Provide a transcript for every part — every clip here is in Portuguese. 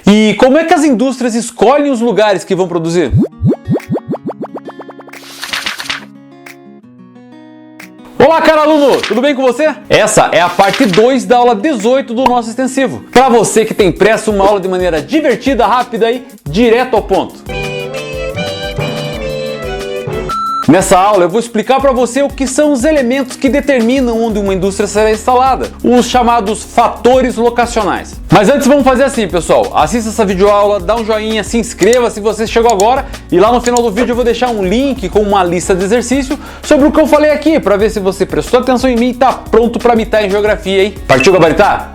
E como é que as indústrias escolhem os lugares que vão produzir? Olá, cara aluno! Tudo bem com você? Essa é a parte 2 da aula 18 do nosso extensivo. Para você que tem pressa, uma aula de maneira divertida, rápida e direto ao ponto. Nessa aula eu vou explicar para você o que são os elementos que determinam onde uma indústria será instalada, os chamados fatores locacionais. Mas antes vamos fazer assim, pessoal, assista essa videoaula, dá um joinha, se inscreva se você chegou agora e lá no final do vídeo eu vou deixar um link com uma lista de exercício sobre o que eu falei aqui, para ver se você prestou atenção em mim e está pronto para mitar em geografia, hein? Partiu gabaritar?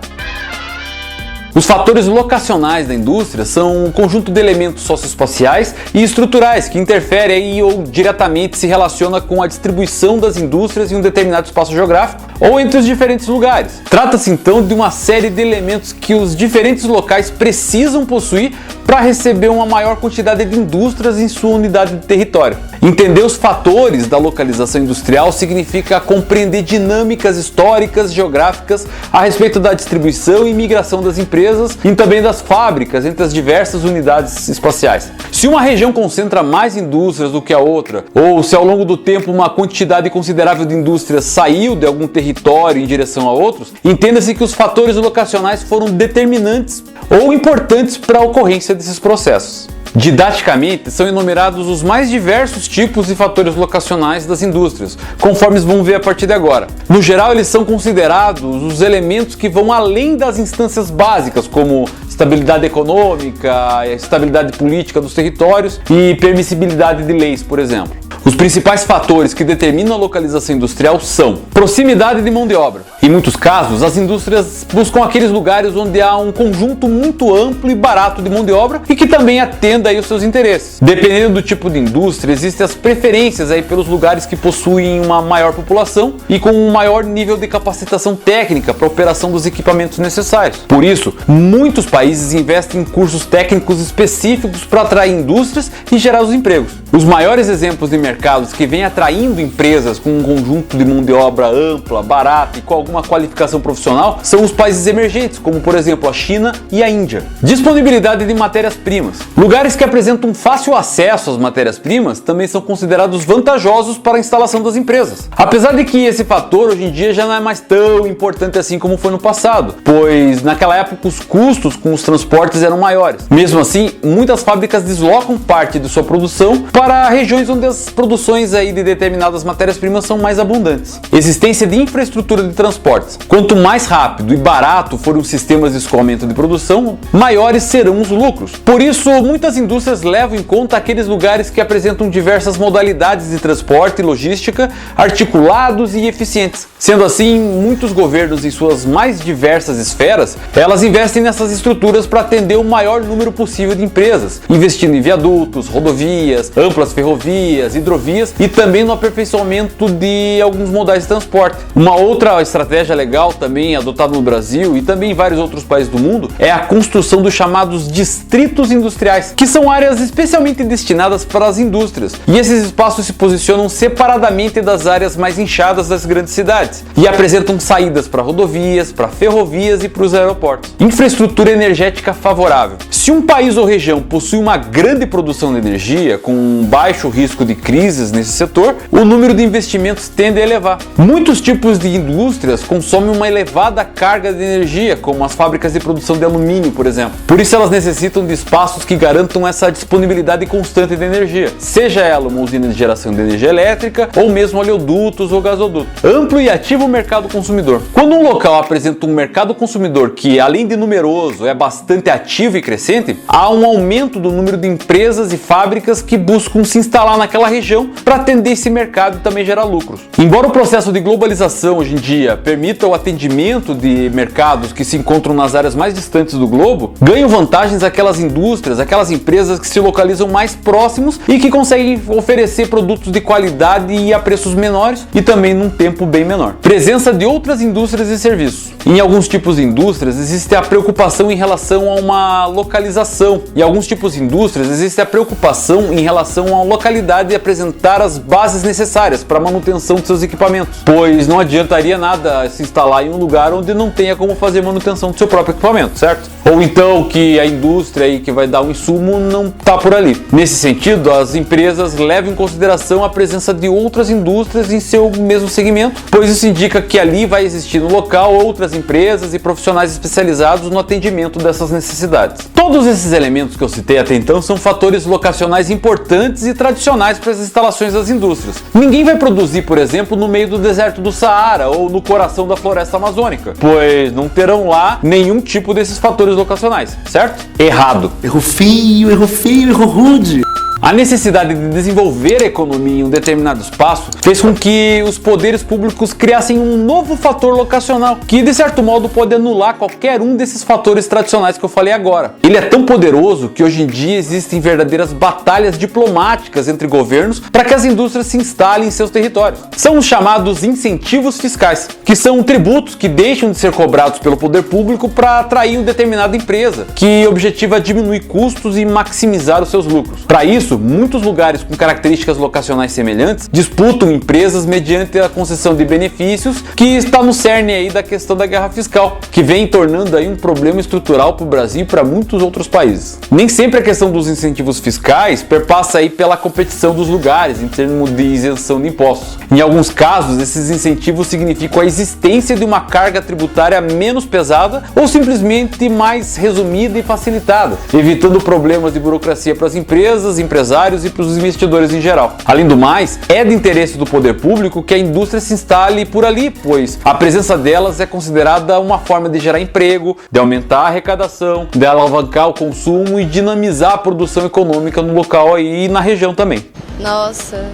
Os fatores locacionais da indústria são um conjunto de elementos socioespaciais e estruturais que interferem ou diretamente se relaciona com a distribuição das indústrias em um determinado espaço geográfico ou entre os diferentes lugares. Trata-se então de uma série de elementos que os diferentes locais precisam possuir para receber uma maior quantidade de indústrias em sua unidade de território. Entender os fatores da localização industrial significa compreender dinâmicas históricas, geográficas a respeito da distribuição e migração das empresas e também das fábricas entre as diversas unidades espaciais. Se uma região concentra mais indústrias do que a outra, ou se ao longo do tempo uma quantidade considerável de indústrias saiu de algum território em direção a outros, entenda-se que os fatores locacionais foram determinantes ou importantes para a ocorrência desses processos. Didaticamente, são enumerados os mais diversos tipos de fatores locacionais das indústrias, conforme vamos ver a partir de agora. No geral, eles são considerados os elementos que vão além das instâncias básicas, como estabilidade econômica, estabilidade política dos territórios e permissibilidade de leis, por exemplo. Os principais fatores que determinam a localização industrial são proximidade de mão de obra. Em muitos casos, as indústrias buscam aqueles lugares onde há um conjunto muito amplo e barato de mão de obra e que também atenda aí os seus interesses. Dependendo do tipo de indústria, existem as preferências aí pelos lugares que possuem uma maior população e com um maior nível de capacitação técnica para a operação dos equipamentos necessários. Por isso, muitos países investem em cursos técnicos específicos para atrair indústrias e gerar os empregos. Os maiores exemplos de mercados que vêm atraindo empresas com um conjunto de mão de obra ampla, barata e com alguma qualificação profissional são os países emergentes, como por exemplo a China e a Índia. Disponibilidade de matérias-primas. Lugares que apresentam fácil acesso às matérias-primas também são considerados vantajosos para a instalação das empresas. Apesar de que esse fator hoje em dia já não é mais tão importante assim como foi no passado, pois naquela época os custos com os transportes eram maiores. Mesmo assim, muitas fábricas deslocam parte de sua produção para regiões onde as produções aí de determinadas matérias-primas são mais abundantes. Existência de infraestrutura de transportes. Quanto mais rápido e barato forem os sistemas de escoamento de produção, maiores serão os lucros. Por isso, muitas indústrias levam em conta aqueles lugares que apresentam diversas modalidades de transporte e logística articulados e eficientes. Sendo assim, muitos governos em suas mais diversas esferas, elas investem nessas estruturas para atender o maior número possível de empresas, investindo em viadutos, rodovias, amplas ferrovias, hidrovias e também no aperfeiçoamento de alguns modais de transporte. Uma outra estratégia legal também adotada no Brasil e também em vários outros países do mundo é a construção dos chamados distritos industriais, que são áreas especialmente destinadas para as indústrias. E esses espaços se posicionam separadamente das áreas mais inchadas das grandes cidades e apresentam saídas para rodovias, para ferrovias e para os aeroportos. Infraestrutura energética favorável. Se um país ou região possui uma grande produção de energia, com um baixo risco de crises nesse setor, o número de investimentos tende a elevar. Muitos tipos de indústrias consomem uma elevada carga de energia, como as fábricas de produção de alumínio, por exemplo. Por isso elas necessitam de espaços que garantam essa disponibilidade constante de energia, seja ela uma usina de geração de energia elétrica ou mesmo oleodutos ou gasodutos. Amplo e ativo mercado consumidor. Quando um local apresenta um mercado consumidor que, além de numeroso, é bastante ativo e crescente, há um aumento do número de empresas e fábricas que buscam se instalar naquela região para atender esse mercado e também gerar lucros. Embora o processo de globalização hoje em dia permita o atendimento de mercados que se encontram nas áreas mais distantes do globo, ganham vantagens aquelas indústrias, aquelas empresas que se localizam mais próximos e que conseguem oferecer produtos de qualidade e a preços menores e também num tempo bem menor. Presença de outras indústrias e serviços. Em alguns tipos de indústrias existe a preocupação em relação a uma localização localização. Em alguns tipos de indústrias existe a preocupação em relação à localidade e apresentar as bases necessárias para a manutenção de seus equipamentos, pois não adiantaria nada se instalar em um lugar onde não tenha como fazer manutenção do seu próprio equipamento, certo? Ou então que a indústria aí que vai dar um insumo não está por ali. Nesse sentido, as empresas levam em consideração a presença de outras indústrias em seu mesmo segmento, pois isso indica que ali vai existir no local outras empresas e profissionais especializados no atendimento dessas necessidades. Todos esses elementos que eu citei até então são fatores locacionais importantes e tradicionais para as instalações das indústrias. Ninguém vai produzir, por exemplo, no meio do deserto do Saara ou no coração da floresta amazônica, pois não terão lá nenhum tipo desses fatores locacionais, certo? Errado. Errou feio, errou rude. A necessidade de desenvolver a economia em um determinado espaço fez com que os poderes públicos criassem um novo fator locacional, que de certo modo pode anular qualquer um desses fatores tradicionais que eu falei agora. Ele é tão poderoso que hoje em dia existem verdadeiras batalhas diplomáticas entre governos para que as indústrias se instalem em seus territórios. São os chamados incentivos fiscais, que são tributos que deixam de ser cobrados pelo poder público para atrair uma determinada empresa, que objetiva diminuir custos e maximizar os seus lucros. Para isso, muitos lugares com características locacionais semelhantes disputam empresas mediante a concessão de benefícios, que está no cerne aí da questão da guerra fiscal, que vem tornando aí um problema estrutural para o Brasil e para muitos outros países. Nem sempre a questão dos incentivos fiscais perpassa aí pela competição dos lugares em termos de isenção de impostos. Em alguns casos, esses incentivos significam a existência de uma carga tributária menos pesada ou simplesmente mais resumida e facilitada, evitando problemas de burocracia para as empresas, empresários e para os investidores em geral. Além do mais, é de interesse do poder público que a indústria se instale por ali, pois a presença delas é considerada uma forma de gerar emprego, de aumentar a arrecadação, de alavancar o consumo e dinamizar a produção econômica no local aí e na região também. Nossa.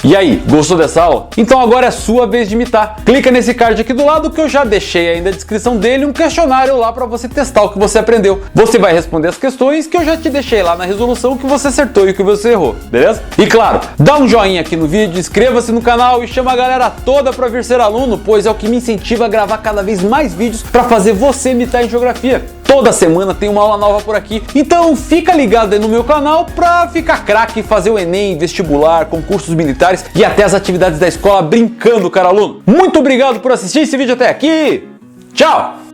E aí, gostou dessa aula? Então agora é sua vez de imitar. Clica nesse card aqui do lado que eu já deixei aí na descrição dele um questionário lá para você testar o que você aprendeu. Você vai responder as questões que eu já te deixei lá na resolução, o que você acertou e o que você errou, beleza? E claro, dá um joinha aqui no vídeo, inscreva-se no canal e chama a galera toda para vir ser aluno, pois é o que me incentiva a gravar cada vez mais vídeos para fazer você imitar em geografia. Toda semana tem uma aula nova por aqui, então fica ligado aí no meu canal pra ficar craque e fazer o Enem, vestibular, concursos militares e até as atividades da escola brincando, cara aluno. Muito obrigado por assistir esse vídeo até aqui. Tchau!